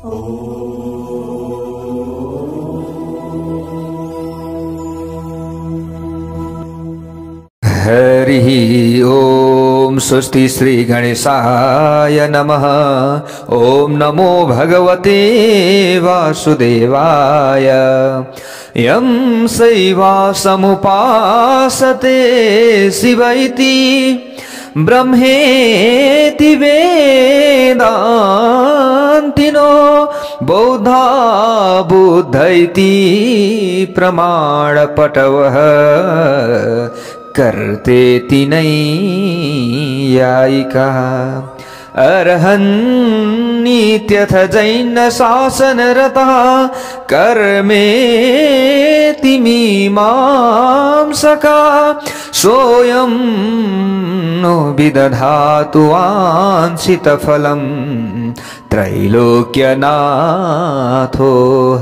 हरिः ओम स्वस्ति श्री गणेशाय नमः। ओम नमो भगवते वासुदेवाय। यं शैवासमुपासते शिव इति ब्रह्मेति वेदान्तिनो बौद्धा बुद्ध इति प्रमाणपटवः कर्तेति नैयायिकाः। अर्हन्नित्यथ जैन शासनरतः कर्मेति मीमांसका सोऽयं नो विदधातु वाञ्छितफलं त्रैलोक्यनाथो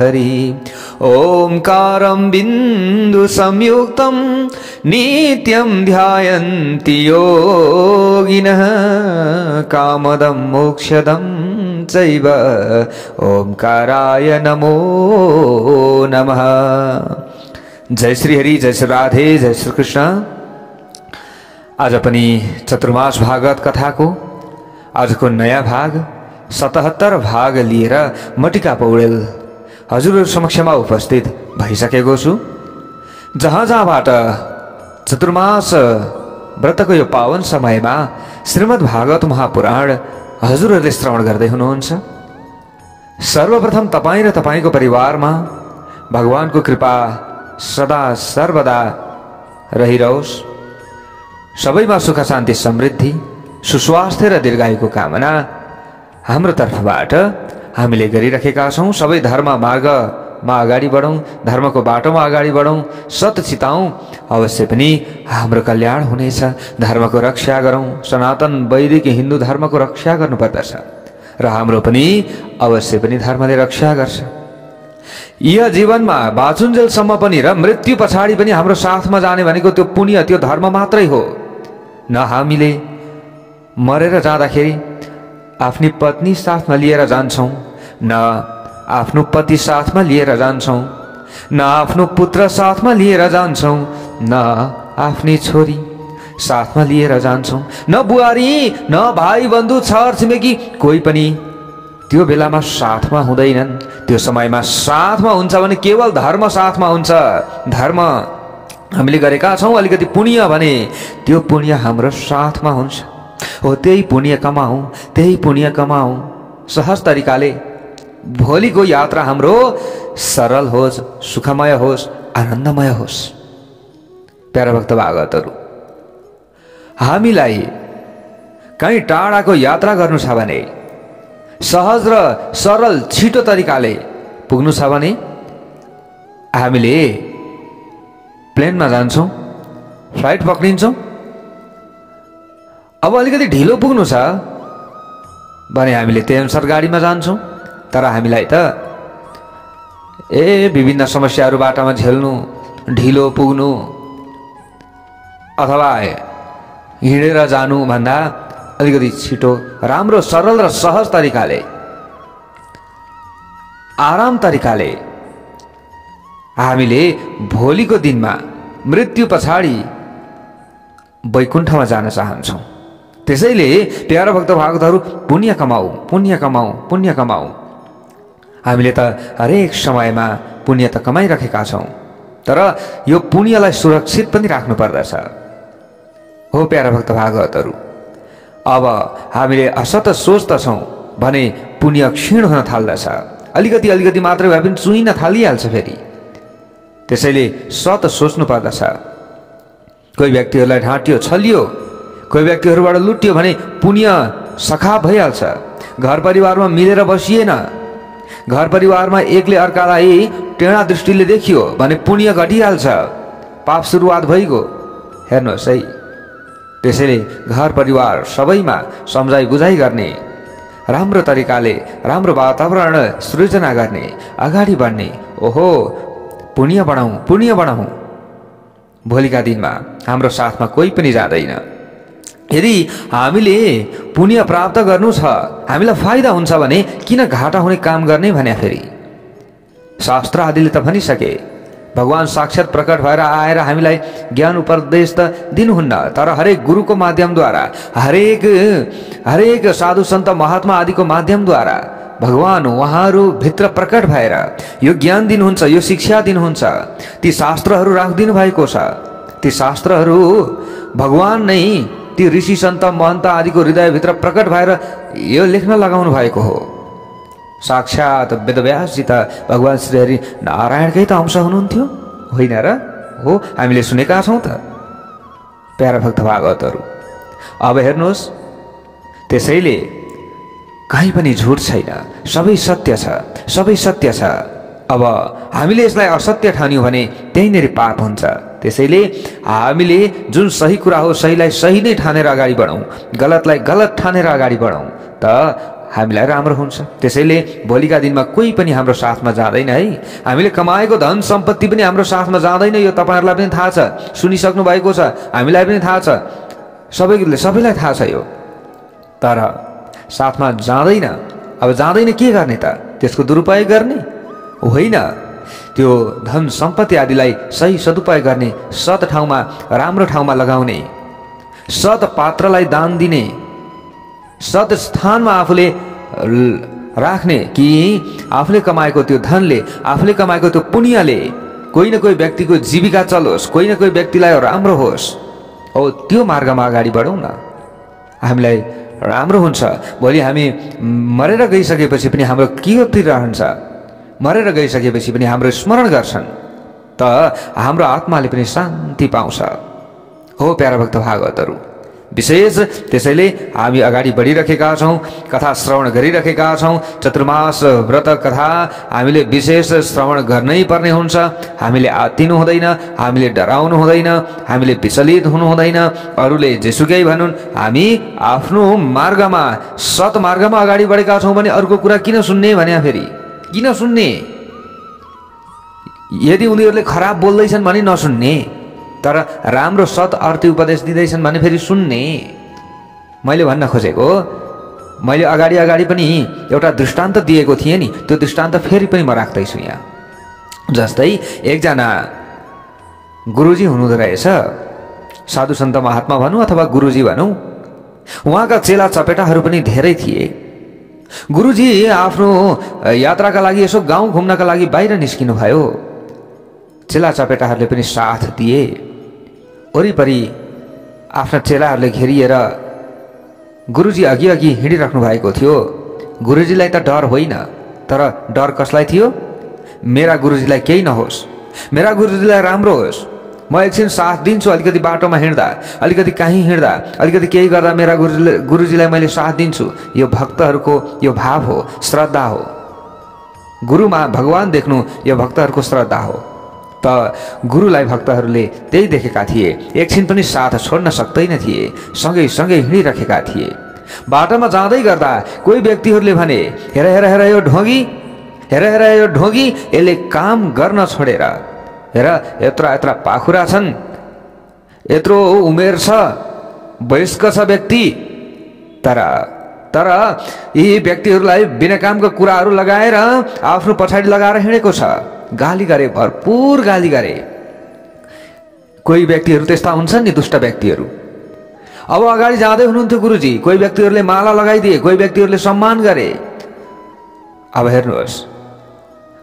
हरि। ओंकारं बिंदु संयुक्तं नित्यं ध्यायन्ति योगिनः कामदं मोक्षदं चैव ओंकाराय नमो नमः। जय श्री हरि, जय श्री राधे, जय श्री कृष्ण। आज पनि चतुर्मास भागवत कथाको आजको नयाँ भाग 77 भाग लिएर मटिका पौडेल हजुरहरु समक्षमा उपस्थित भइसकेको छु। जहाँ जहाँबाट चतुर्मास व्रतको यो पावन समयमा श्रीमद् भागवत महापुराण हजुरहरुले श्रवण गर्दै हुनुहुन्छ। सर्वप्रथम तपाई र तपाईको परिवारमा भगवानको कृपा सदा सर्वदा रहिरहोस्। सबैमा सुख शान्ति समृद्धि सुस्वास्थ्य र दीर्घायुको कामना हाम्रो तर्फबाट हामीले गरिरहेका छौं। सबै धर्म मार्गमा अगाडि बढौं, धर्मको बाटोमा अगाडि बढौं, सत चिताउँ, अवश्य पनि हाम्रो कल्याण हुनेछ। धर्मको रक्षा गरौं, सनातन वैदिक हिन्दू धर्मको रक्षा गर्नुपर्दछ र हाम्रो पनि अवश्य पनि धर्मले रक्षा गर्छ। यह जीवनमा बाँचुन्जेलसम्म पनि र मृत्यु पछाडि पनि हाम्रो साथमा जाने भनेको त्यो पुण्य, त्यो धर्म मात्रै हो। न हामीले मरेर जाँदाखेरि आफ्नी पत्नी साथमा लिएर जान्छौं, न आफ्नो पति साथमा लिएर जान्छौं, न आफ्नो पुत्र साथमा लिएर जान्छौं, न आफ्नी छोरी साथमा लिएर जान्छौं, न बुहारी, न भाइ बन्धु छर छिमेकी कोही पनि त्यो बेलामा साथमा हुँदैनन्। त्यो समयमा साथमा हुन्छ भने केवल धर्म साथमा हुन्छ। धर्म हामीले गरेका छौं अलिकति पुण्य भने त्यो पुण्य हाम्रो साथमा हुन्छ। हो त्यही पुण्य कमाऊ, त्यही पुण्य कमाऊ। सहज तरिकाले भोलिको यात्रा हाम्रो सरल होस्, सुखमय होस्, आनन्दमय होस्। प्यारा भक्त भागवतहरु, हामीलाई कहीँ टाढाको यात्रा गर्नु छ भने, सहज र सरल छिटो तरिकाले पुग्नु छ भने हामीले प्लेनमा जान्छौं, फ्लाइट पक्रिन्छौं। अब अलिकति ढिलो पुग्नु छ भने हामीले त्यही अनुसार गाडीमा जान्छौं। तर हामीलाई त विभिन्न समस्याहरू बाटामा झेल्नु, ढिलो पुग्नु अथवा हिँडेर जानु भन्दा अलिकति छिटो, राम्रो, सरल र सहज तरिकाले, आराम तरिकाले हामीले भोलिको दिनमा मृत्यु पछाडि वैकुण्ठमा जान चाहन्छौं। त्यसैले प्यारा भक्त भागवतहरु, पुण्य कमाऊ, पुण्य कमाऊ, पुण्य कमाऊ। हामीले त हरेक समयमा पुण्य त कमाइरहेका छौं, तर यो पुण्यलाई सुरक्षित पनि राख्नु पर्दछ। हो प्यारा भक्त भागवतहरु, अब हामीले असत सोच्दछौं भने पुण्य क्षीण हुन थाल्दछ। अलिकति अलिकति मात्रै भए पनि चुइन थालिहाल्छ फेरि। त्यसैले सत सोच्नु पर्दछ। कोही व्यक्तिहरूलाई ढाँट्यो, छलियो, कोही व्यक्तिहरूबाट लुट्यो भने पुण्य सखा भइहाल्छ। घर परिवारमा मिलेर बसिएन, घर परिवारमा एकले अर्कालाई टेढा दृष्टिले देखियो भने पुण्य घटिहाल्छ, पाप सुरुवात भइगयो। हेर्नुहोस् है, त्यसैले घर परिवार सबैमा सम्झाइ बुझाइ गर्ने, राम्रो तरिकाले राम्रो वातावरण सृजना गर्ने, अगाडि बढ्ने। ओहो, पुण्य बढाउँ, पुण्य बढाउँ। भोलिका दिनमा हाम्रो साथमा कोही पनि जाँदैन, यदि हामीले पुण्य प्राप्त गर्नु छ, हामीलाई फाइदा हुन्छ भने किन घाटा हुने काम गर्ने भने फेरि शास्त्र आदिले त भनिसके। भगवान साक्षात प्रकट भएर आएर हामीलाई ज्ञान उपदेश त दिनुहुन्न, तर हरेक गुरुको माध्यमद्वारा, हरेक साधु सन्त महात्मा आदिको माध्यमद्वारा भगवान उहाँहरू भित्र प्रकट भएर यो ज्ञान दिनुहुन्छ, यो शिक्षा दिनुहुन्छ। ती शास्त्रहरू राखिदिनु भएको छ। ती शास्त्रहरू भगवान नै ती ऋषि सन्त महन्त आदिको हृदयभित्र प्रकट भएर यो लेख्न लगाउनु भएको हो। साक्षात वेदव्यासजी त भगवान श्री हरि नारायणकै त अंश हुनुहुन्थ्यो, होइन र? हो, हामीले सुनेका छौँ त प्यारा भक्त भागवतहरू। अब हेर्नुहोस्, त्यसैले कहीँ पनि झुट छैन, सबै सत्य छ, सबै सत्य छ। अब हामीले यसलाई असत्य ठान्यौँ भने त्यहीँनिर पाप हुन्छ। त्यसैले हामीले जुन सही कुरा हो सहीलाई सही नै ठानेर अगाडि बढौँ, गलतलाई गलत ठानेर अगाडि बढौँ त हामीलाई राम्रो हुन्छ। त्यसैले भोलिका दिनमा कोही पनि हाम्रो साथमा जाँदैन है। हामीले कमाएको धन सम्पत्ति पनि हाम्रो साथमा जाँदैन, यो तपाईँहरूलाई पनि थाहा छ, सुनिसक्नु भएको छ, हामीलाई पनि थाहा छ, सबैलाई थाहा छ यो। तर साथमा जाँदैन। अब जाँदैन के गर्ने त? त्यसको दुरुपयोग गर्ने होइन, त्यो धन सम्पत्ति आदिलाई सही सदुपयोग गर्ने, सत ठाउँमा राम्रो ठाउँमा लगाउने, सत पात्रलाई दान दिने, सत स्थानमा आफूले राख्ने कि आफूले कमाएको त्यो धनले, आफूले कमाएको त्यो पुण्यले कोही न कोही व्यक्तिको जीविका चलोस्, कोही न कोही व्यक्तिलाई राम्रो होस्। हो, त्यो मार्गमा अगाडि बढौँ न, हामीलाई राम्रो हुन्छ। भोलि हामी मरेर गइसकेपछि पनि हाम्रो के रहन्छ? मरेर गइसकेपछि पनि हाम्रो स्मरण गर्छन् त हाम्रो आत्माले पनि शान्ति पाउँछ। हो प्यारा भक्त भागवतहरू, विशेष त्यसैले हामी अगाडि बढिरहेका छौँ, कथा श्रवण गरिरहेका छौँ। चतुर्मास व्रत कथा हामीले विशेष श्रवण गर्नै पर्ने हुन्छ। हामीले आत्तिनु हुँदैन, हामीले डराउनु हुँदैन, हामीले विचलित हुनु हुँदैन। अरूले जेसुकै भनुन्, हामी आफ्नो मार्गमा, सत मार्गमा अगाडि बढेका छौँ भने अरूको कुरा किन सुन्ने भने फेरि किन सुन्ने? यदि उनीहरूले खराब बोल्दैछन् भने नसुन्ने, तर राम्रो सत अर्थी उपदेश दिँदैछन् भने फेरि सुन्ने। मैले भन्न खोजेको, मैले अगाडि पनि एउटा दृष्टान्त दिएको थिएँ नि, त्यो दृष्टान्त फेरि पनि म राख्दैछु यहाँ। जस्तै एकजना गुरुजी हुनुहुँदो रहेछ, साधु सन्त महात्मा भनौँ अथवा गुरुजी भनौँ। उहाँका चेला चपेटाहरू पनि धेरै थिए। गुरुजी आफ्नो यात्राका लागि यसो गाउँ घुम्नका लागि बाहिर निस्किनु भयो। चेला चपेटाहरूले पनि साथ दिए। वरिपरि आफ्ना चेलाहरूले घेरिएर गुरुजी अघि हिँडिराख्नु भएको थियो। गुरुजीलाई त डर होइन, तर डर कसलाई थियो? मेरा गुरुजीलाई केही नहोस्, मेरा गुरुजीलाई राम्रो होस्, म एकछिन साथ दिन्छु। अलिकति बाटोमा हिँड्दा, अलिकति कहीँ हिँड्दा, अलिकति केही गर्दा मेरा गुरुजीलाई मैले साथ दिन्छु। यो भक्तहरूको यो भाव हो, श्रद्धा हो। गुरुमा भगवान देख्नु यो भक्तहरूको श्रद्धा हो। त गुरुलाई भक्तहरूले त्यही देखेका थिए। एकछिन पनि साथ छोड्न सक्दैन थिए, सँगै हिँडिरहेका थिए। बाटोमा जाँदै गर्दा कोही व्यक्तिहरूले भने, हेर हेर हेर यो ढोगी, हेर हेर यो ढोगी, यसले काम गर्न छोडेर, हेर यत्रा पाखुरा छन्, यत्रो उमेर छ, वयस्क छ व्यक्ति, तर यी व्यक्तिहरूलाई बिना कामका कुराहरू लगाएर आफ्नो पछाडि लगाएर हिँडेको छ। गाली गरे, भरपूर गाली गरे। कोही व्यक्तिहरू त्यस्ता हुन्छन् नि, दुष्ट व्यक्तिहरू। अब अगाडि जाँदै हुनुहुन्थ्यो गुरुजी, कोही व्यक्तिहरूले माला लगाइदिए, कोही व्यक्तिहरूले सम्मान गरे। अब हेर्नुहोस्,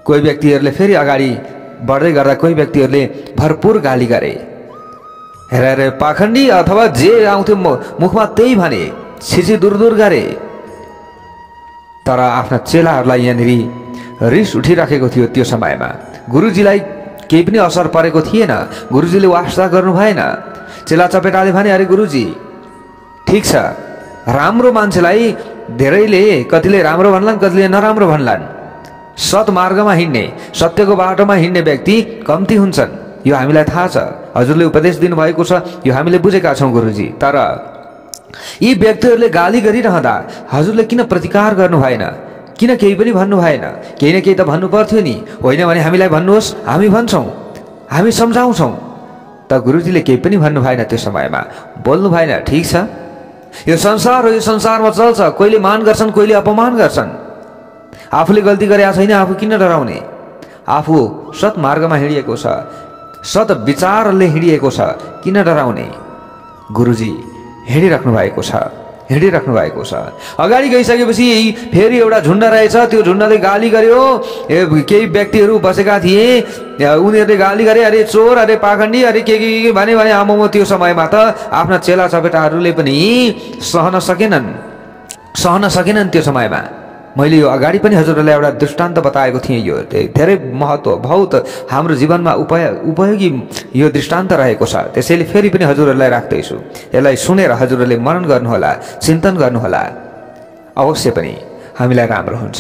कोही व्यक्तिहरूले फेरि अगाडि बढ्दै गर्दा कोही व्यक्तिहरूले भरपूर गाली गरे। हेर हेर पाखण्डी, अथवा जे आउँथ्यो मुखमा त्यही भने, छिछि दूर गरे। तर आफ्ना चेलाहरूलाई यहाँनिर रिस उठिराखेको थियो। त्यो समयमा गुरुजीलाई केही पनि असर परेको थिएन। गुरुजीले वास्ता गर्नु भएन। चेला चपेटाले भने, अरे गुरुजी ठिक छ, राम्रो मान्छेलाई धेरैले, कतिले राम्रो भन्लान्, कतिले नराम्रो भन्लान्। सत मार्गमा हिँड्ने, सत्यको बाटोमा हिँड्ने व्यक्ति कम्ती हुन्छन्, यो हामीलाई थाहा छ। हजुरले उपदेश दिनुभएको छ, यो हामीले बुझेका छौँ गुरुजी। तर यी व्यक्तिहरूले गाली गरिरहँदा हजुरले किन प्रतिकार गर्नु भएन? किन केही पनि भन्नु भएन? केही न केही त भन्नु पर्थ्यो नि। होइन भने हामीलाई भन्नुहोस्, हामी भन्छौँ, हामी सम्झाउँछौँ। त गुरुजीले केही पनि भन्नु भएन। त्यो समयमा बोल्नु भएन। ठिक छ, यो संसार हो, यो संसारमा चल्छ, कहिले मान गर्छन्, कहिले अपमान गर्छन्। आफूले गल्ती गरेका छैन, आफू किन डराउने? आफू सत्मार्गमा हिँडिएको छ, सत विचारले हिँडिएको छ, किन डराउने? गुरुजी हिँडिराख्नु भएको छ, हिँडिराख्नु भएको छ। अगाडि गइसकेपछि फेरि एउटा झुन्ड रहेछ, त्यो झुन्डले गाली गर्यो। केही व्यक्तिहरू बसेका थिए, उनीहरूले गाली गरे, अरे चोर, अरे पाखण्डी, अरे के भने आमामा त्यो समयमा त आफ्ना चेला चपेटाहरूले पनि सहन सकेनन् त्यो समयमा। मैले यो अगाडि पनि हजुरहरूलाई एउटा दृष्टान्त बताएको थिएँ। यो धेरै महत्त्व बहुत हाम्रो जीवनमा उपयोगी यो दृष्टान्त रहेको छ। त्यसैले फेरि पनि हजुरहरूलाई राख्दैछु, यसलाई सुनेर हजुरहरूले मनन गर्नुहोला, चिन्तन गर्नुहोला, अवश्य पनि हामीलाई राम्रो हुन्छ।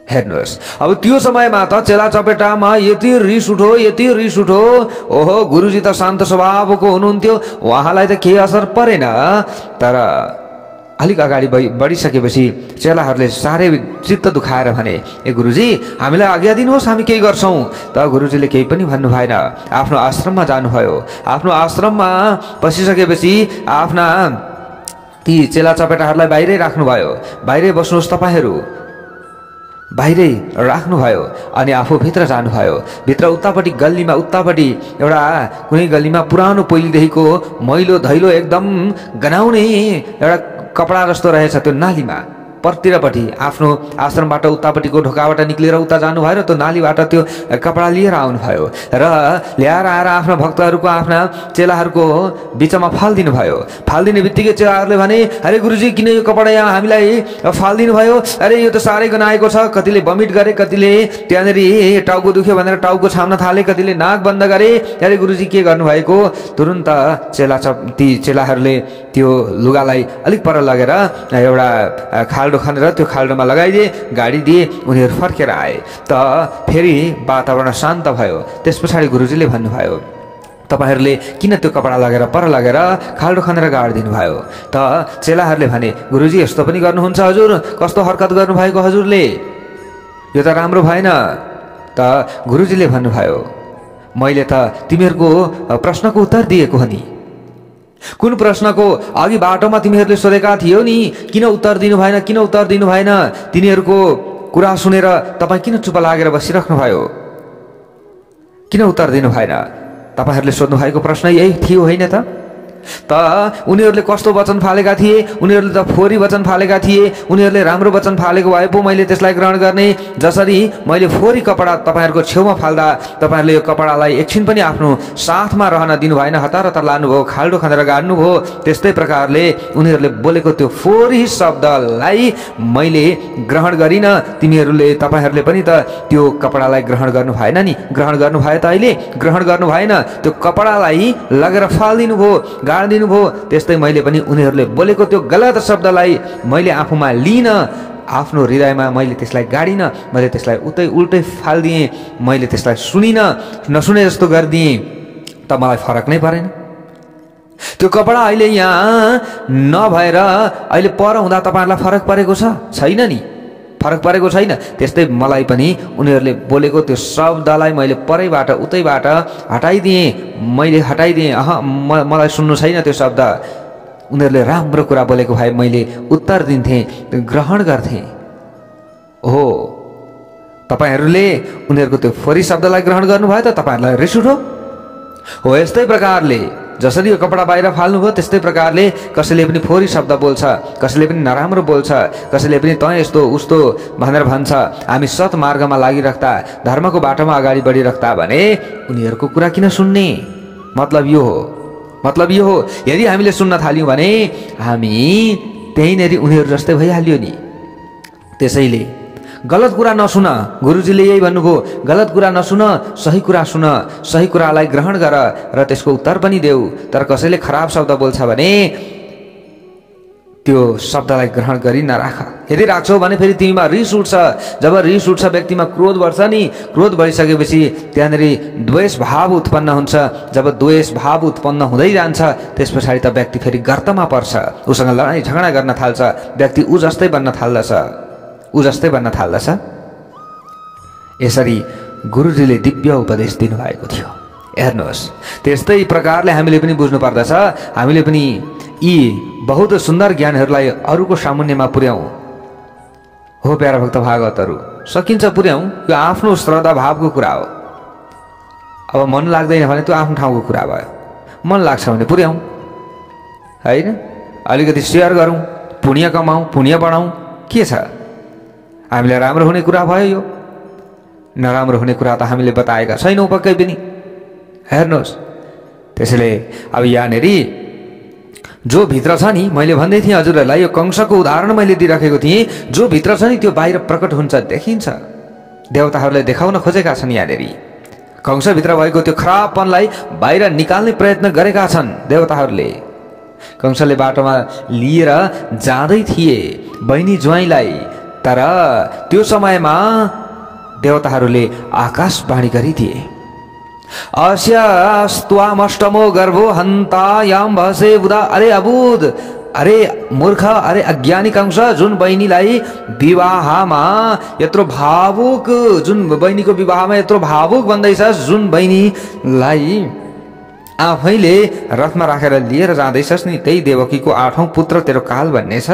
हेर्नुहोस्, अब त्यो समयमा त चेला चपेटामा यति रिस उठो। ओहो, गुरुजी त शान्त स्वभावको हुनुहुन्थ्यो, उहाँलाई त केही असर परेन। तर अलिक अगाडि बढिसकेपछि चेलाहरूले साह्रै चित्त दुखाएर भने, ए गुरुजी, हामीलाई आज्ञा दिनुहोस्, हामी केही गर्छौँ। त गुरुजीले केही पनि भन्नु भएन, आफ्नो आश्रममा जानुभयो। आफ्नो आश्रममा पसिसकेपछि आफ्ना ती चेला चपेटाहरूलाई बाहिरै राख्नुभयो। बाहिरै बस्नुहोस् तपाईँहरू, बाहिरै राख्नुभयो अनि आफू भित्र जानुभयो। भित्र उतापट्टि गल्लीमा, उतापट्टि एउटा कुनै गल्लीमा पुरानो पहिलेदेखिको मैलो धैलो एकदम गनाउने एउटा कपडा जस्तो रहेछ। त्यो नालीमा पर्तिरपट्टि आफ्नो आश्रमबाट उतापट्टिको ढोकाबाट निक्लेर उता जानुभयो र त्यो नालीबाट त्यो कपडा लिएर आउनुभयो र ल्याएर आएर आफ्ना भक्तहरूको, आफ्ना चेलाहरूको बिचमा फालिदिनु भयो। फालिदिने बित्तिकै चेलाहरूले भने, अरे गुरुजी, किन यो कपडा यहाँ हामीलाई फालिदिनु भयो? अरे यो त साह्रै गनाएको छ। कतिले भमिट गरे, कतिले त्यहाँनिर टाउको दुख्यो भनेर टाउको छाम्न थाले, कतिले नाक बन्द गरे। अरे गुरुजी, के गर्नुभएको? तुरुन्त ती चेलाहरूले त्यो लुगालाई अलिक पर लगेर एउटा खाल्डो खनेर त्यो खाल्डोमा लगाइदिए, गाडी दिए, उनीहरू फर्केर आए। त फेरि वातावरण शान्त भयो। त्यस पछाडि गुरुजीले भन्नुभयो, तपाईँहरूले किन त्यो कपडा लगेर पर लगेर खाल्डो खनेर गाडिदिनु भयो? त चेलाहरूले भने, गुरुजी, यस्तो पनि गर्नुहुन्छ हजुर? कस्तो हरकत गर्नुभएको हजुरले? यो त राम्रो भएन। त गुरुजीले भन्नुभयो, मैले त तिमीहरूको प्रश्नको उत्तर दिएको हो नि। कुन प्रश्नको? अघि बाटोमा तिमीहरूले सोधेका थियौ नि, किन उत्तर दिनु भएन, किन उत्तर दिनु भएन? तिनीहरूको कुरा सुनेर तपाईँ किन चुप लागेर बसिराख्नु भयो? किन उत्तर दिनु भएन? तपाईँहरूले सोध्नु भएको प्रश्न यही थियो होइन त? उनीहरूले कस्तो वचन फालेका थिए? उनीहरूले त फोरी वचन फालेका थिए। उनीहरूले राम्रो वचन फालेको भए पो मैले त्यसलाई ग्रहण गर्ने। जसरी मैले फोरी कपडा तपाईँहरूको छेउमा फाल्दा तपाईँहरूले यो कपडालाई एकछिन पनि आफ्नो साथमा रहन दिनु भएन, हतार हतार लानुभयो, खाल्डो खनेर गाड्नुभयो। त्यस्तै प्रकारले उनीहरूले बोलेको त्यो फोरी शब्दलाई मैले ग्रहण गरिनँ। तपाईँहरूले पनि त त्यो कपडालाई ग्रहण गर्नु भएन नि? ग्रहण गर्नु भयो त? अहिले ग्रहण गर्नु भएन। त्यो कपडालाई लगेर फालिदिनु भयो, गाडिदिनु भयो। त्यस्तै मैले पनि उनीहरूले बोलेको त्यो गलत शब्दलाई मैले आफूमा लिन, आफ्नो हृदयमा मैले त्यसलाई गाडिनँ, मैले त्यसलाई उल्टै फालिदिएँ, मैले त्यसलाई सुनिनँ, नसुने जस्तो गरिदिएँ। त मलाई फरक नै परेन। त्यो कपडा अहिले यहाँ नभएर अहिले पर हुँदा तपाईँहरूलाई फरक परेको छैन नि? फरक परेको छैन। त्यस्तै मलाई पनि उनीहरूले बोलेको त्यो शब्दलाई मैले परैबाट उतैबाट हटाइदिएँ, मैले हटाइदिएँ। मलाई सुन्नु छैन त्यो शब्द। उनीहरूले राम्रो कुरा बोलेको भए मैले उत्तर दिन्थेँ, ग्रहण गर्थेँ। ओहो, तपाईँहरूले उनीहरूको त्यो फोरी शब्दलाई ग्रहण गर्नुभयो त तपाईँहरूलाई रिस उठो? हो, यस्तै प्रकारले जसरी यो कपडा बाहिर फाल्नुभयो त्यस्तै प्रकारले कसैले पनि फोरी शब्द बोल्छ, कसैले पनि नराम्रो बोल्छ, कसैले पनि तँ यस्तो उस्तो भनेर भन्छ। हामी सत मार्गमा लागिराख्दा, धर्मको बाटोमा अगाडि बढिराख्दा भने उनीहरूको कुरा किन सुन्ने? मतलब यो हो, यदि हामीले सुन्न थाल्यौँ भने हामी त्यहीँनेरि उनीहरू जस्तै भइहाल्यो नि। त्यसैले गलत कुरा नसुन, गुरुजीले यही भन्नुभयो, गलत कुरा नसुन, सही कुरा सुन, सही कुरालाई ग्रहण गर र त्यसको उत्तर पनि देऊ। तर कसैले खराब शब्द बोल्छ भने त्यो शब्दलाई ग्रहण गरी नराख। यदि राख्छौ भने फेरि तिमीमा रिस उठ्छ। जब रिस उठ्छ, व्यक्तिमा क्रोध बढ्छ नि, क्रोध बढिसकेपछि त्यहाँनिर द्वेष भाव उत्पन्न हुन्छ। जब द्वेष भाव उत्पन्न हुँदै जान्छ, त्यस पछाडि त व्यक्ति फेरि गर्तमा पर्छ, उसँग लडाइँ झगडा गर्न थाल्छ, व्यक्ति ऊ जस्तै बन्न थाल्दछ। यसरी गुरुजीले दिव्य उपदेश दिनुभएको थियो। हेर्नुहोस्, त्यस्तै प्रकारले हामीले पनि बुझ्नु पर्दछ। हामीले पनि यी बहुत सुन्दर ज्ञानहरूलाई अरूको सामुन्यमा पुर्याउँ। हो प्यारा भक्त भागवतहरू, सकिन्छ पुर्याउँ, यो आफ्नो श्रद्धा भावको कुरा हो। अब मन लाग्दैन भने त्यो आफ्नो ठाउँको कुरा भयो, मन लाग्छ भने पुर्याउँ होइन, अलिकति सेयर गरौँ, पुण्य कमाउँ, पुण्य बढाउँ, के छ। हामीलाई राम्रो हुने कुरा भयो, यो नराम्रो हुने कुरा त हामीले बताएका छैनौँ पक्कै पनि। हेर्नुहोस्, त्यसैले अब यहाँनेरि जो भित्र छ नि, मैले भन्दै थिएँ हजुरहरूलाई, यो कंसको उदाहरण मैले दिइराखेको थिएँ, जो भित्र छ नि त्यो बाहिर प्रकट हुन्छ, देखिन्छ। देवताहरूले देखाउन खोजेका छन् यहाँनेरि, कंसभित्र भएको त्यो खराबपनलाई बाहिर निकाल्ने प्रयत्न गरेका छन् देवताहरूले। कंसले बाटोमा लिएर जाँदै थिए बहिनी ज्वाइँलाई, तर त्यो समयमा देवताहरूले आकाशवाणी गरिदिए, अस्यास्त्वामष्टमो गर्भो हन्तायाम भसे बुधा। अरे अबुध, अरे मूर्ख, अरे अज्ञानी कंस, जुन बहिनीलाई विवाहमा यत्रो भावुक, जुन बहिनीको विवाहमा यत्रो भावुक बन्दैछस्, जुन बहिनीलाई आफैले रथमा राखेर लिएर जाँदैछस् नि, त्यही देवकीको 8औं पुत्र तेरो काल भन्ने छ।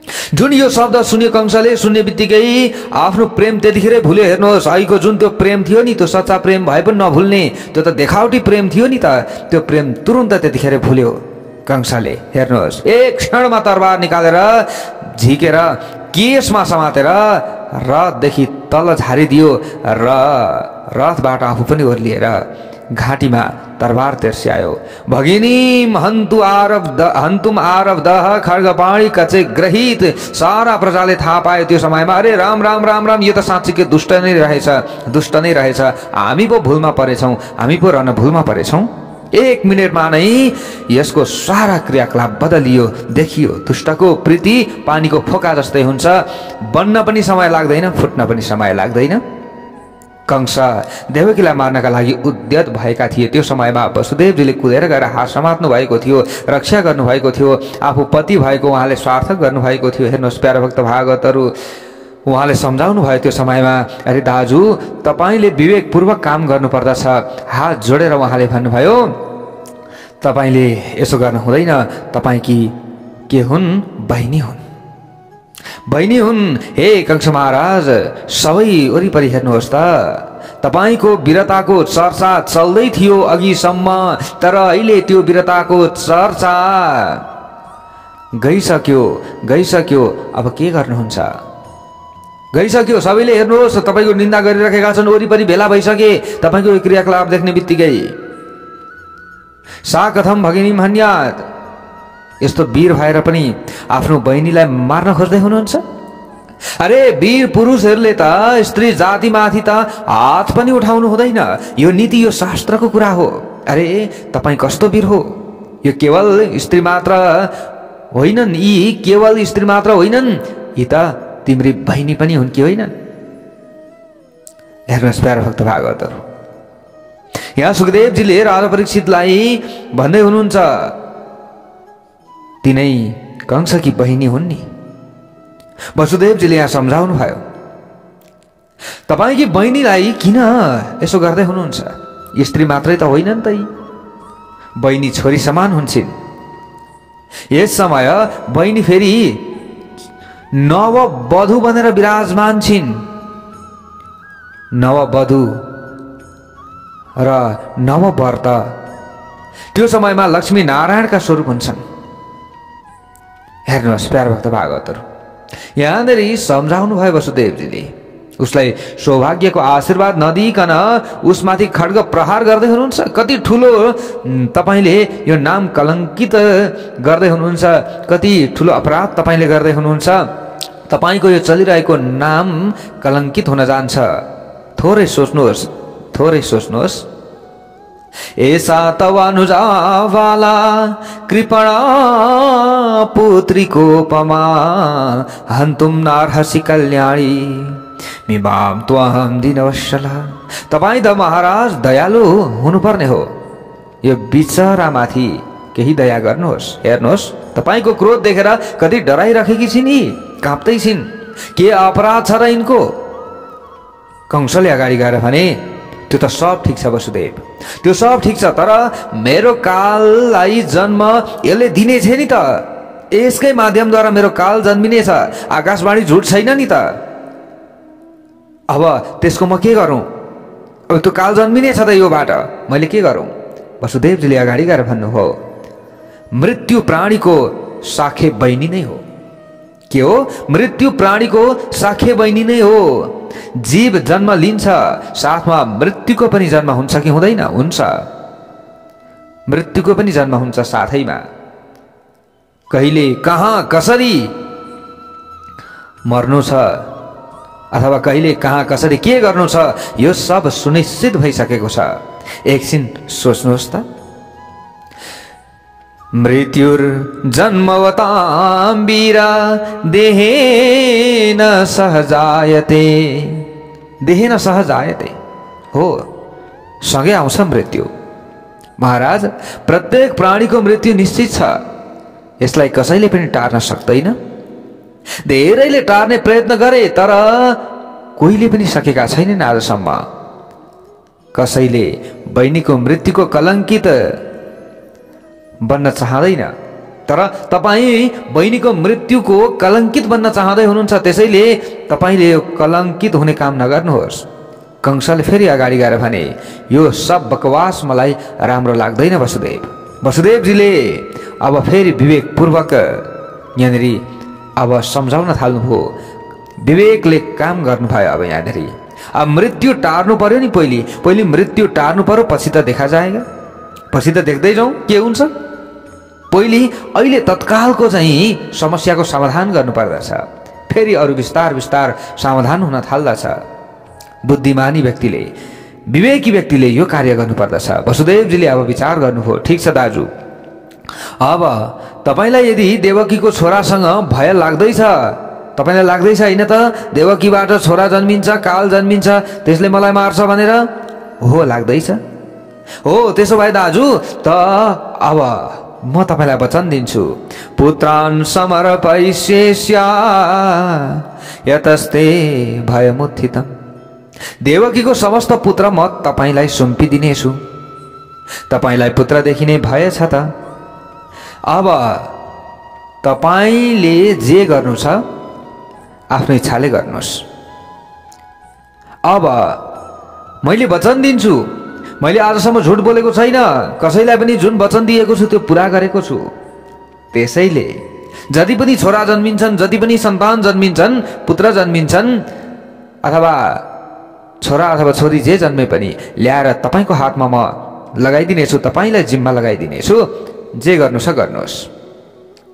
जुन यो शब्द सुन्यो कंसले, सुन्ने बित्तिकै आफ्नो प्रेम त्यतिखेरै भुल्यो। हेर्नुहोस्, अहिलेको जुन त्यो प्रेम थियो नि, त्यो सच्चा प्रेम भए पनि नभुल्ने, त्यो त देखावटी प्रेम थियो नि त, त्यो प्रेम तुरुन्त त्यतिखेरै भुल्यो कंसले। हेर्नुहोस्, एक क्षणमा तरबार निकालेर झिकेर केसमा समातेर रथदेखि तल झारिदियो र रथबाट आफू पनि ओर्लिएर घाँटीमा तरबार तेर्स्यायो। भगिनीम हन्तुम आरब्धः खड्गपाणी कचे ग्रहित। सारा प्रजाले थाहा पायो त्यो समयमा, अरे राम राम राम राम, यो त साँच्चीकै दुष्ट नै रहेछ, दुष्ट नै रहेछ, हामी पो भुलमा परेछौँ, हामी पो रणभुलमा परेछौँ। 1 मिनटमा नै यसको सारा क्रियाकलाप बदलियो, देखियो। दुष्टको प्रीति पानीको फोका जस्तै हुन्छ, बन्न पनि समय लाग्दैन, फुट्न पनि समय लाग्दैन। कंस देवकीलाई मार्नका लागि उद्यत भएका थिए। त्यो समयमा वसुदेवजीले कुदेर गएर हात समात्नु भएको थियो, रक्षा गर्नुभएको थियो, आफू पति भएको उहाँले स्वार्थक गर्नुभएको थियो। हेर्नुहोस् प्यारा भक्त भागवतहरू, उहाँले सम्झाउनु भयो त्यो समयमा, अरे दाजु तपाईँले विवेकपूर्वक काम गर्नुपर्दछ। हात जोडेर उहाँले भन्नुभयो, तपाईँले यसो गर्नु हुँदैन, तपाईँकी के हुन्, बहिनी हुन्, बहिनी हुन्। हे कंस महाराज, सबै वरिपरि हेर्नुहोस् त, तपाईँको वीरताको चर्चा चल्दै थियो अघिसम्म, तर अहिले त्यो वीरताको चर्चा गइसक्यो। अब के गर्नुहुन्छ, गइसक्यो। सबैले हेर्नुहोस्, तपाईँको निन्दा गरिराखेका छन्, वरिपरि भेला भइसके तपाईँको क्रियाकलाप देख्ने बित्तिकै। सा कथम भगिनी हन्यात, यस्तो वीर भएर पनि आफ्नो बहिनीलाई मार्न खोज्दै हुनुहुन्छ। अरे वीर पुरुषहरूले त स्त्री जातिमाथि त हात पनि उठाउनु हुँदैन, यो नीति, यो शास्त्रको कुरा हो। अरे तपाईँ कस्तो वीर हो, यो केवल स्त्री मात्र होइनन्, यी केवल स्त्री मात्र होइनन्, यी त तिम्री बहिनी पनि हुन् कि होइनन्। हेर्नुहोस् प्यारा भक्त भागवतहरू, यहाँ सुखदेवजीले राजा परीक्षितलाई भन्दै हुनुहुन्छ, तिनै कंसकी बहिनी हुन् नि। वसुदेवजीले यहाँ सम्झाउनु भयो, तपाईँकी बहिनीलाई किन यसो गर्दै हुनुहुन्छ, स्त्री मात्रै त होइनन् त, बहिनी छोरी समान हुन्छन्। यस समय बहिनी फेरि नववधु बनेर विराजमान छिन्। नववधु र नवव्रत त्यो समयमा लक्ष्मी नारायणका स्वरूप हुन्छन्। हेर्नुहोस् प्यारा भक्त भागवतहरू, यहाँनिर सम्झाउनु भयो वसुदेवजीले, उसलाई सौभाग्यको आशीर्वाद नदिइकन उसमाथि खड्ग प्रहार गर्दै हुनुहुन्छ। कति ठुलो तपाईँले यो नाम कलङ्कित गर्दै हुनुहुन्छ, कति ठुलो अपराध तपाईँले गर्दै हुनुहुन्छ। तपाईँको यो चलिरहेको नाम कलङ्कित हुन जान्छ। थोरै सोच्नुहोस्, थोरै सोच्नुहोस्। ऐसा तव अनुजा वाला कृपणा पुत्रीकोपमा हन्तुम नार्हसि कल्याणी मिमाम त्वहम दिनवशला। तपाईँ त महाराज दयालु हुनुपर्ने हो, यो बिचरामाथि केही दया गर्नुहोस्। हेर्नुहोस्, तपाईँको क्रोध देखेर कति डराइराखेकी छिन्, काँप्दै छिन्। के अपराध छ र यिनको? कंसले अगाडि गएर भने, त्यो त सब ठिक छ वसुदेव, त्यो सब ठिक छ, तर मेरो काललाई जन्म यसले दिने छ नि त, यसकै माध्यमद्वारा मेरो काल जन्मिनेछ, आकाशवाणी झुट छैन नि त। अब त्यसको म के गरौँ? अब त्यो काल जन्मिने छ त योबाट, मैले के गरौँ? वसुदेवजीले अगाडि गएर भन्नुभयो, मृत्यु प्राणीको साखे बहिनी नै हो। के हो? मृत्यु प्राणीको साखे बहिनी नै हो। जीव जन्म लिन्छ, साथमा मृत्युको पनि जन्म हुन्छ कि हुँदैन? हुन्छ। मृत्युको पनि जन्म हुन्छ साथैमा। कहिले कहाँ कसरी मर्नु छ अथवा कहिले कहाँ कसरी के गर्नु छ, यो सब सुनिश्चित भइसकेको छ। एकछिन सोच्नुहोस् त, मृत्युर्जन्मवतां वीरा देहेन सहजायते, देहेन सहजायते हो, सँगै आउँछ मृत्यु। महाराज, प्रत्येक प्राणीको मृत्यु निश्चित छ, यसलाई कसैले पनि टार्न सक्दैन। धेरैले टार्ने प्रयत्न गरे तर कोहीले पनि सकेका छैनन् आजसम्म। कसैले बहिनीको मृत्युको कलङ्कित बन्न चाहदैन, तर तपाईँ बहिनीको मृत्युको कलङ्कित बन्न चाहँदै हुनुहुन्छ, त्यसैले तपाईँले यो कलङ्कित हुने काम नगर्नुहोस्। कंसले फेरि अगाडि गएर भने, यो सब बकवास मलाई राम्रो लाग्दैन वसुदेव। वसुदेवजीले अब फेरि विवेकपूर्वक यहाँनिर अब सम्झाउन थाल्नुभयो, विवेकले काम गर्नुभयो। अब यहाँनिर अब मृत्यु टार्नु पर्यो नि, पहिले मृत्यु टार्नु पर्यो, पछि त देखा जाएगा, पछि त देख्दै जाउँ के हुन्छ। पहिले अहिले तत्कालको चाहिँ समस्याको समाधान गर्नुपर्दछ, फेरि अरू बिस्तार बिस्तार समाधान हुन थाल्दछ। बुद्धिमानी व्यक्तिले, विवेकी व्यक्तिले यो कार्य गर्नुपर्दछ। वसुदेवजीले अब विचार गर्नुभयो, ठिक छ दाजु, अब तपाईलाई यदि देवकीको छोरासँग भय लाग्दैछ, तपाईलाई लाग्दैछ हैन त देवकीबाट छोरा जन्मिन्छ, काल जन्मिन्छ, त्यसले मलाई मार्छ भनेर? हो, लाग्दैछ। हो, त्यसो भए दाजु त अब म तपाईलाई वचन दिन्छु, पुत्रान् समर्पयिष्येष्या यतस्ते भयमुत्थितम्। देवकीको समस्त पुत्र म तपाईलाई सुम्पिदिनेछु, तपाईलाई पुत्रदेखि नै भय छ त। अब तपाईले जे गर्नु छ आफ्नो इच्छाले गर्नुहोस्। अब मैले वचन दिन्छु, मैले आजसम्म झुट बोलेको छैन, कसैलाई पनि जुन वचन दिएको छु त्यो पुरा गरेको छु। त्यसैले जति पनि छोरा जन्मिन्छन्, जति पनि सन्तान जन्मिन्छन्, पुत्र जन्मिन्छन्, अथवा छोरा अथवा छोरी जे जन्मे पनि ल्याएर तपाईको हातमा म लगाइदिनेछु, तपाईलाई जिम्मा लगाइदिनेछु, जे गर्नु छ गर्नुहोस्।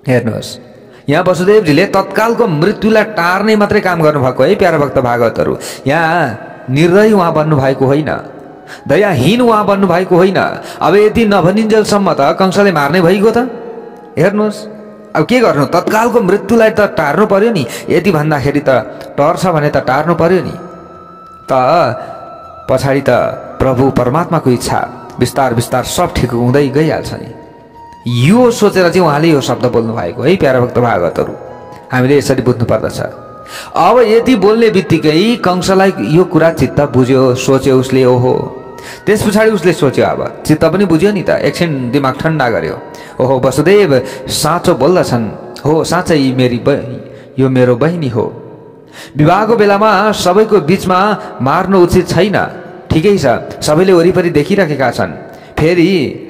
हेर्नुहोस्, यहाँ वसुदेवजीले तत्कालको मृत्युलाई टार्ने मात्रै काम गर्नुभएको है प्यारा भक्त भागवतहरू। यहाँ निर्दयी उहाँ बन्नु भएको होइन, दयाहीन उहाँ बन्नु भएको होइन। अब यति नभनिन्जेलसम्म त कंसले मार्ने भइगयो त। हेर्नुहोस्, अब के गर्नु, तत्कालको मृत्युलाई त टार्नु पर्यो नि। यति भन्दाखेरि त टर्छ भने त टार्नु पर्यो नि, त पछाडि त प्रभु परमात्माको इच्छा बिस्तार बिस्तार सब ठिक हुँदै गइहाल्छ नि। यो सोचेर चाहिँ उहाँले यो शब्द बोल्नु भएको है प्यारा भक्त भागवतहरू। हामीले यसरी बुझ्नु पर्दछ। अब यति बोल्ने बित्तिकै कंसलाई यो कुरा चित्त बुझ्यो, सोच्यो उसले। ओहो, त्यस पछाडि उसले सोच्यो, अब चित्त पनि बुझ्यो नि त, एकछिन दिमाग ठन्डा गर्यो। ओहो, वसुदेव साँचो बोल्दछन्, हो साँच्चै यो मेरो बहिनी हो। विवाहको बेलामा सबैको बीचमा मार्नु उचित छैन, ठिकै छ, सबैले वरिपरि देखिरहेका छन्, फेरि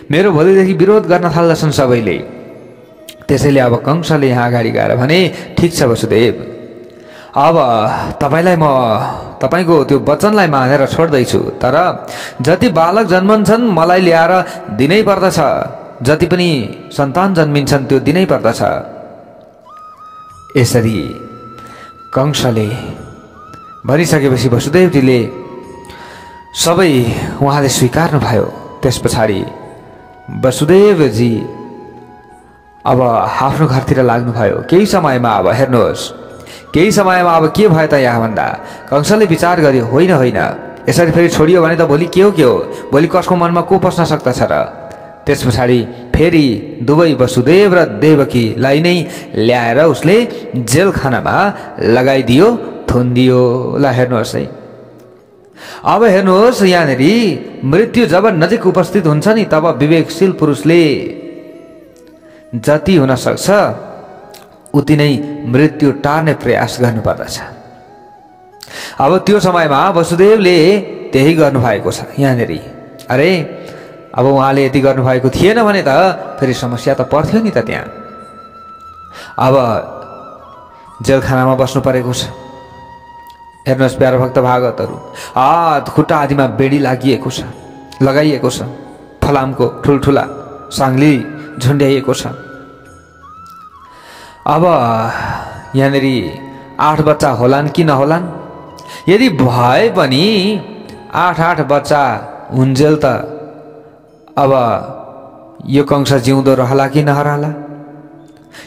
मेरो भोलिदेखि विरोध गर्न थाल्दछन् सबैले। त्यसैले अब कंसले यहाँ अगाडि गएर भने, ठिक छ वसुदेव, अब तपाईलाई म तपाईको त्यो वचनलाई मानेर छोड्दैछु, तर जति बालक जन्मन्छन् मलाई ल्याएर दिनै पर्दछ, जति पनि सन्तान जन्मिन्छन् त्यो दिनै पर्दछ। यसरी कंसले भनिसकेपछि वसुदेवजीले सबै उहाँले स्वीकार्नु भयो। त्यस पछाडि वसुदेवजी अब आफ्नो घरतिर लाग्नुभयो। केही समयमा अब हेर्नुहोस्, केही समयमा अब के भयो त यहाँ भन्दा कंसले विचार गर्यो, होइन होइन, यसरी फेरि छोडियो भने त भोलि के हो, भोलि कसको मनमा को पस्न सक्दछ र। त्यस पछाडि फेरि दुवै वसुदेव र देवकीलाई नै ल्याएर उसले जेलखानामा लगाइदियो, थुनिदियो। ल हेर्नुहोस् है, अब हेर्नुहोस् यहाँनेरि मृत्यु जब नजिक उपस्थित हुन्छ नि तब विवेकशील पुरुषले जति हुन सक्छ उति नै मृत्यु टार्ने प्रयास गर्नुपर्दछ। अब त्यो समयमा वसुदेवले त्यही गर्नुभएको छ यहाँनेरि। अरे अब उहाँले यति गर्नुभएको थिएन भने त फेरि समस्या त पर्थ्यो नि त त्यहाँ। अब जेलखानामा बस्नु परेको छ। हेर्नुहोस् प्यारो भक्त भागवतहरू, हात खुट्टा आदिमा बेडी लगाइएको छ, फलामको ठुल्ठुला साङ्ली झुन्ड्याइएको छ। अब यहाँनेरि 8 बच्चा होलान् कि नहोलान्? यदि भए पनि 8 बच्चा हुन्जेल त अब यो कंस जिउँदो रहला कि नहरला?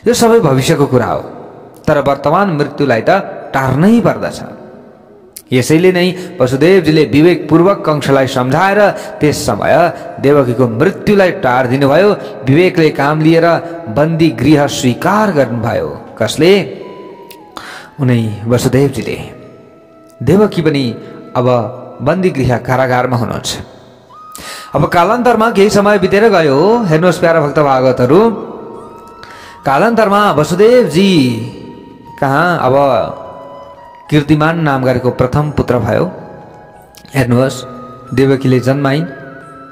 यो सबै भविष्यको कुरा हो, तर वर्तमान मृत्युलाई त टार्नै पर्दछ। यसैले नै वसुदेवजीले विवेकपूर्वक कंसलाई सम्झाएर त्यस समय देवकीको मृत्युलाई टार्दिनु भयो। विवेकले काम लिएर बन्दी गृह स्वीकार गर्नुभयो। कसले? उनै वसुदेवजीले। देवकी पनि अब बन्दी गृह कारागारमा हुनुहुन्छ। अब कालान्तरमा केही समय बितेर गयो। हेर्नुहोस् प्यारा भक्त भागवतहरू, कालान्तरमा वसुदेवजी कहाँ अब कीर्तिमान नाम गरेको प्रथम पुत्र भयो। हेर्नुहोस् देवकीले जन्माइन्,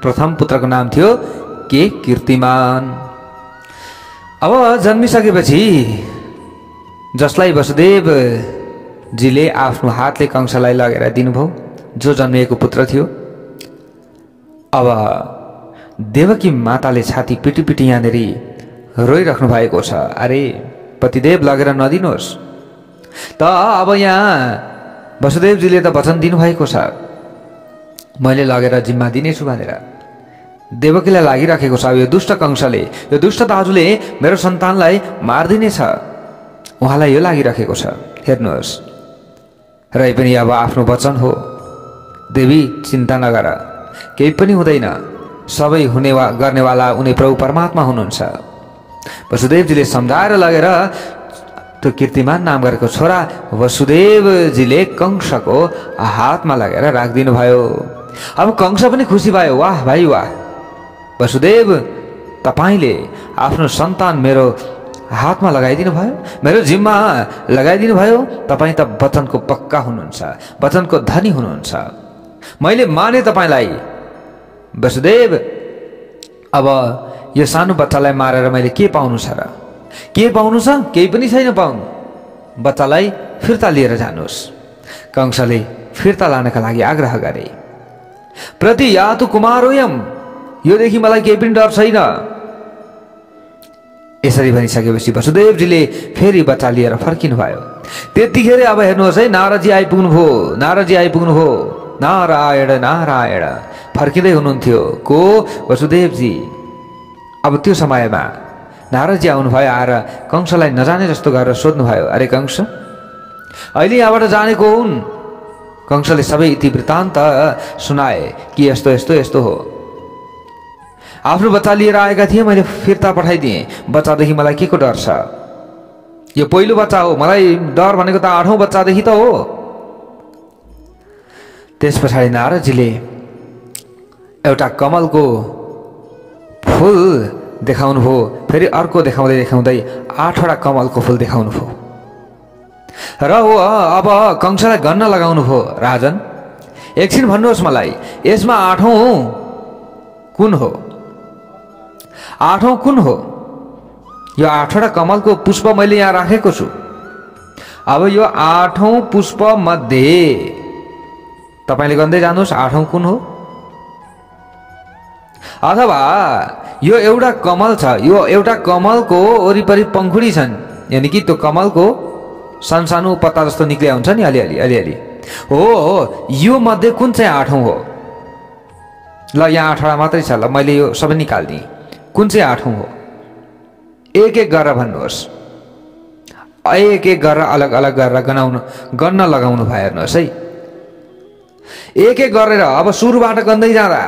प्रथम पुत्रको नाम थियो के कीर्तिमान। अब जन्मिसकेपछि जसलाई वसुदेवजीले आफ्नो हातले कंसलाई लगेर दिनुभयो, जो जन्मिएको पुत्र थियो, अब देवकी माताले छाती पिटी पिटी यहाँनेरि रोइराख्नु भएको छ। अरे पतिदेव लगेर नदिनुहोस् त। अब यहाँ वसुदेवजीले त वचन दिनुभएको छ, मैले लगेर जिम्मा दिनेछु भनेर। देवकीलाई लागिराखेको छ यो दुष्ट कंसले, यो दुष्ट दाजुले मेरो सन्तानलाई मारिदिनेछ, उहाँलाई यो लागिराखेको छ। हेर्नुहोस्, रै पनि अब आफ्नो वचन हो। देवी चिन्ता नगर, केही पनि हुँदैन, सबै गर्नेवाला उनी प्रभु परमात्मा हुनुहुन्छ। वसुदेवजीले सम्झाएर लगेर त्यो कीर्तिमान नाम गरेको छोरा वसुदेवजीले कंसको हातमा लगेर राखिदिनु भयो। अब कंस पनि खुसी भयो। वाह भाइ वाह, वसुदेव तपाईले आफ्नो सन्तान मेरो हातमा लगाइदिनु भयो, मेरो जिम्मा लगाइदिनु भयो। तपाईँ त वचनको पक्का हुनुहुन्छ, वचनको धनी हुनुहुन्छ। मैले माने तपाईलाई। वसुदेव, अब यो सानो बच्चालाई मारेर मैले के पाउनु छ र? के पाउनु छ? केही पनि छैन पाउनु। बच्चालाई फिर्ता लिएर जानुहोस्। कंसले फिर्ता लानका लागि आग्रह गरे। प्रति यातु कुमारोयम, योदेखि मलाई केही पनि डर छैन। यसरी भनिसकेपछि वसुदेवजीले फेरि बच्चा लिएर फर्किनु भयो। त्यतिखेर अब हेर्नुहोस् है, नारदजी आइपुग्नु भयो। नारदजी आइपुग्नु भयो। नारायण नारायण फर्किँदै हुनुहुन्थ्यो को? वसुदेवजी। अब त्यो समयमा नारदजी आउनुभयो। आएर कंसलाई नजाने जस्तो गरेर सोध्नुभयो, अरे कंस अहिले यहाँबाट जानेको हुन्? कंसले सबै इतिवृत्तान्त सुनाए कि यस्तो यस्तो यस्तो हो। आफ्नो बच्चा लिएर आएका थिए, मैले फिर्ता पठाइदिएँ। बच्चादेखि मलाई के को डर छ? यो पहिलो बच्चा हो, मलाई डर भनेको त 8औं बच्चादेखि त हो। त्यस पछाडि नारदजीले एउटा कमलको फूल देखाउनु भयो। फेरि अर्को देखाउँदै देखाउँदै 8वटा कमलको फूल देखाउनु भयो। र अब कंसलाई गन्न लगाउनु भयो। राजन, एकछिन भन्नुहोस् मलाई, यसमा 8औं कुन हो? 8औं कुन हो? यो 8वटा कमलको पुष्प मैले यहाँ राखेको छु। अब यो 8औं पुष्प मध्ये तपाईले गर्दै जानुहोस् 8औं कुन हो? अथवा यो एउटा कमल छ, यो एउटा कमलको वरिपरि पंखुडी छन्, यानी कि त्यो कमलको सानो पत्ता जस्तो निक्लिया हुन्छ नि अलिअलि हो, यो मध्ये कुन चाहिँ 8औं हो? ल यहाँ 8वटा मात्रै छ, ल मैले यो सबै निकाल्दिएँ। कुन चाहिँ 8औं हो? एक एक गरेर भन्नुहोस्। एक एक गरेर अलग अलग गरेर गन्न लगाउनु भयो। हेर्नुहोस् है, एक एक गरेर अब सुरुबाट गन्दै जाँदा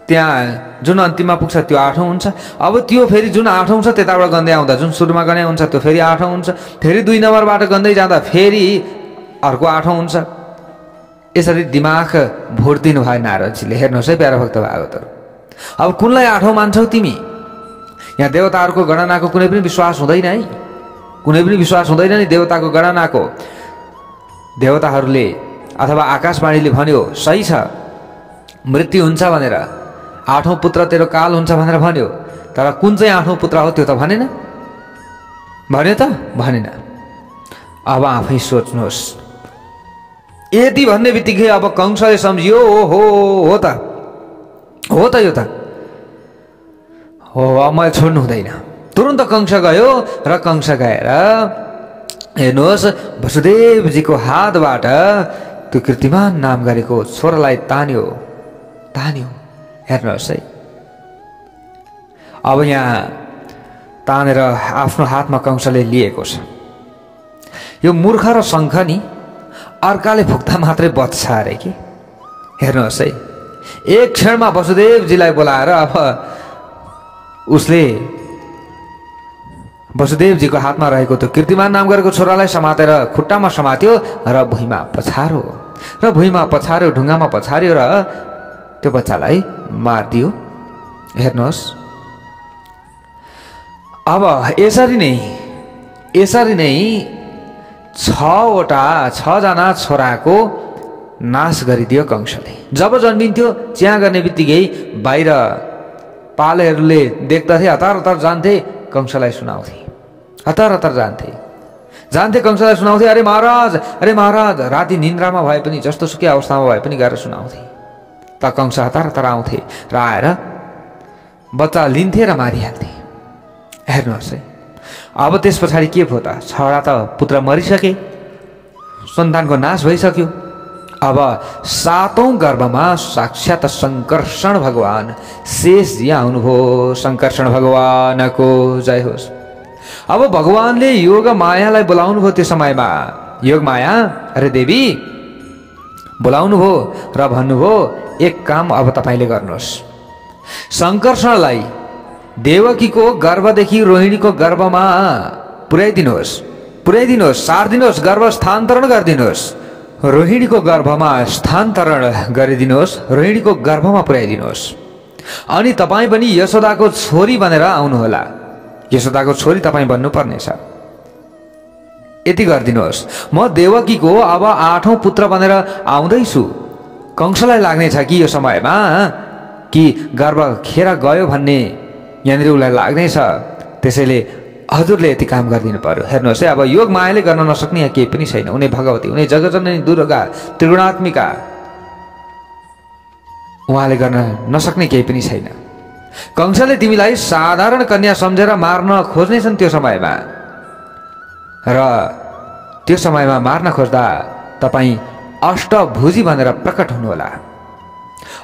त्यहाँ जुन अन्तिममा पुग्छ त्यो 8औं हुन्छ। अब त्यो फेरि जुन 8औं छ त्यताबाट गन्दै आउँदा जुन सुरुमा गने हुन्छ त्यो फेरि 8औं हुन्छ। फेरि 2 नम्बरबाट गन्दै जाँदा फेरि अर्को 8औं हुन्छ। यसरी दिमाग भोटिदिनु भयो नारदजीले। हेर्नुहोस् है प्यारा भक्त भागवतहरू, अब कुनलाई आठौँ मान्छौ तिमी? यहाँ देवताहरूको गणनाको कुनै पनि विश्वास हुँदैन है, कुनै पनि विश्वास हुँदैन नि देवताको गणनाको। देवताहरूले अथवा आकाशवाणीले भन्यो सही छ, मृत्यु हुन्छ भनेर, आठौँ पुत्र तेरो काल हुन्छ भनेर भन्यो, तर कुन चाहिँ आठौँ पुत्र हो त्यो त भनेन, भन्यो त भनेन। अब आफै सोच्नुहोस्। यति भन्ने बित्तिकै अब कंसले सम्झियो हो त यो त हो, अब मैले छोड्नु हुँदैन। तुरन्त कंस गयो र कंस गएर हेर्नुहोस् वसुदेवजीको हातबाट त्यो कीर्तिमान नाम गरेको छोरालाई तान्यो। हेर्नुहोस् है, अब यहाँ तानेर आफ्नो हातमा कंसले लिएको छ। यो मूर्ख र शङ्ख नि अर्काले फुक्दा मात्रै बच्छ अरे कि। हेर्नुहोस् है, एक क्षणमा वसुदेवजीलाई बोलाएर अब उसले वसुदेवजीको हातमा रहेको त्यो कीर्तिमान नाम गरेको छोरालाई समातेर खुट्टामा समात्यो र भुइँमा पछार्यो ढुङ्गामा पछार्यो र त्यो बच्चालाई मारिदियो। हेर्नुहोस्, अब यसरी नै 6जना छोराको नाश गरिदियो कंसले। जब जन्मिन्थ्यो च्याँ गर्ने बित्तिकै बाहिर पालेहरूले देख्दथे, हतार जान्थे, कंसलाई सुनाउँथे, हतार जान्थे कंसलाई सुनाउँथे। अरे महाराज, राति निन्द्रामा भए पनि, जस्तो सुकै अवस्थामा भए पनि गएर सुनाउँथे। त कंस हतार आउँथे र आएर बच्चा लिन्थे र मारिहाल्थे। हेर्नुहोस् है, अब त्यस पछाडि के भयो त? 6 त पुत्र मरिसके, सन्तानको नाश भइसक्यो। अब 7औं गर्भमा साक्षात शङ्कर्षण भगवान शेषजी आउनुभयो। शङ्कर्षण भगवानको जय होस्। अब भगवानले योग मायालाई बोलाउनु भयो। त्यो समयमा योग माया, अरे देवी बोलाउनु भयो र भन्नुभयो एक काम अब तपाईले गर्नुहोस्, शङ्कर्षणलाई देवकीको गर्भदेखि रोहिणीको गर्भमा पुर्याइदिनुहोस्, सार्दिनुहोस्, गर्भ स्थानान्तरण गरिदिनुहोस्, रोहिणीको गर्भमा स्थानान्तरण गरिदिनुहोस्, रोहिणीको गर्भमा पुर्याइदिनुहोस्। अनि तपाईँ पनि यशोदाको छोरी बनेर आउनुहोला, यशोदाको छोरी तपाईँ बन्नुपर्नेछ। यति गरिदिनुहोस्। म देवकीको अब 8औं पुत्र बनेर आउँदैछु। कंसलाई लाग्नेछ कि यो समयमा कि गर्भ खेर गयो भन्ने यहाँनिर उसलाई लाग्नेछ, त्यसैले हजुरले यति काम गरिदिनु पर्यो। हेर्नुहोस् है, अब योग मायाले गर्न नसक्ने यहाँ केही पनि छैन। उनी भगवती, उनी जगजननी दुर्गा त्रिगुणात्मिका, उहाँले गर्न नसक्ने केही पनि छैन। कंसले तिमीलाई साधारण कन्या सम्झेर मार्न खोज्नेछन् त्यो समयमा, र त्यो समयमा मार्न खोज्दा तपाईँ अष्टभुजी भनेर प्रकट हुनुहोला।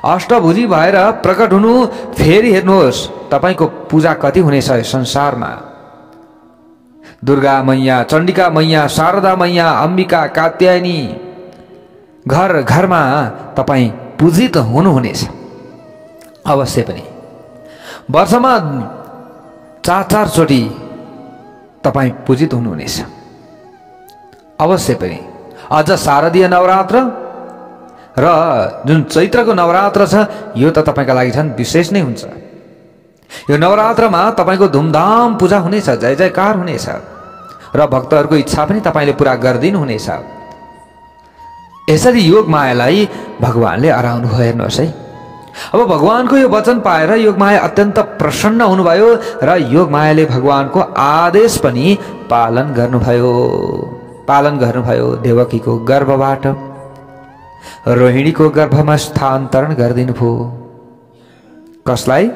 अष्टभुजी भएर प्रकट हुनु, फेरि हेर्नुहोस् तपाईको पूजा कति हुनेछ संसारमा। दुर्गा मैया, चण्डिका मैया, शारदा मैया, अम्बिका, कात्यायनी, घर घरमा तपाईँ पूजित हुनुहुनेछ। अवश्य पनि वर्षमा 4 चोटि तपाईँ पूजित हुनुहुनेछ। अवश्य पनि अझ शारदीय नवरात्र र जुन चैत्रको नवरात्र छ, यो त तपाईका लागि झन् विशेष नै हुन्छ। यो नवरात्रमा तपाईको धुमधाम पूजा हुनेछ, जय जयकार हुनेछ र भक्तहरूको इच्छा पनि तपाईले पूरा गरिदिनु हुनेछ। यसरी योग मायालाई भगवानले अराउनु भयो। हेर्नुहोस् है, अब भगवानको यो वचन पाएर योग माया अत्यन्त प्रसन्न हुनुभयो र योग मायाले भगवानको आदेश पनि पालन गर्नुभयो। देवकीको गर्भबाट रोहिणीको गर्भमा स्थानान्तरण गरिदिनु भयो। कसलाई?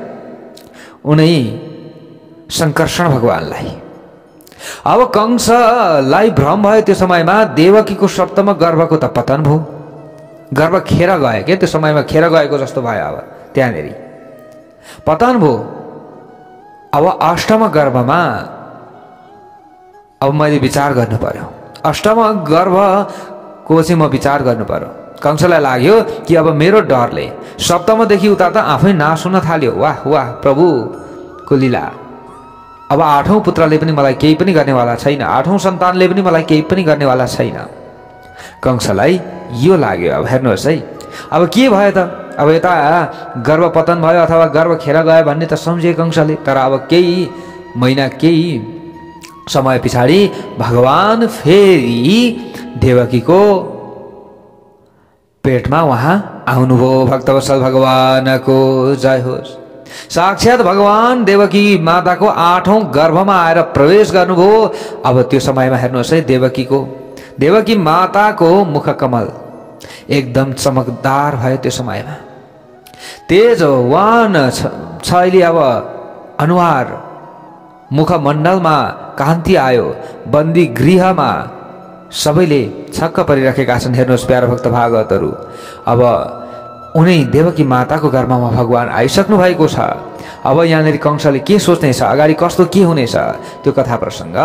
उनै शङ्कर्षण भगवानलाई। अब कंसलाई भ्रम भयो त्यो समयमा, देवकीको सप्तम गर्भको त पतन भयो, गर्भ खेर गयो के, त्यो समयमा खेर गएको जस्तो भयो। अब त्यहाँनिर पतन भयो। अब अष्टम गर्भमा अब मैले विचार गर्नु पर्यो, अष्टम गर्भको चाहिँ म विचार गर्नु पर्यो। कंसलाई लाग्यो कि अब मेरो डरले सप्तमदेखि उता त आफै नाश हुन थाल्यो। वाह वाह प्रभुको लीला। अब 8औं पुत्रले पनि मलाई केही पनि गर्नेवाला छैन, 8औं सन्तानले पनि मलाई केही पनि गर्नेवाला छैन। कंसलाई यो लाग्यो। अब हेर्नुहोस् है, अब के भयो त, अब यता गर्भपतन भयो अथवा गर्भ खेर गयो भन्ने त सम्झे कंसले। तर अब केही महिना केही समय पछाडि भगवान फेरि देवकीको पेटमा उहाँ आउनुभयो। भक्तवत्सल भगवानको जय होस्। साक्षात भगवान देवकी माताको 8औं गर्भमा आएर प्रवेश गर्नुभयो। अब त्यो समयमा हेर्नुहोस् है, देवकी माताको मुखकमल एकदम चमकदार भयो। त्यो समयमा तेजवान छैली अब अनुहार मुखमण्डलमा कान्ति आयो। बन्दी गृहमा सबैले छक्क परिराखेका छन्। हेर्नुहोस् प्यारा भक्त भागवतहरू, अब उनी देवकी माताको गर्भमा भगवान आइसक्नु भएको छ। अब यहाँनिर कंसले के सोच्नेछ, अगाडि कस्तो के हुनेछ, त्यो कथा प्रसङ्ग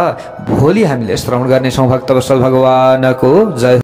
भोलि हामीले श्रवण गर्नेछौँ। भक्तवत्सल भगवानको जय।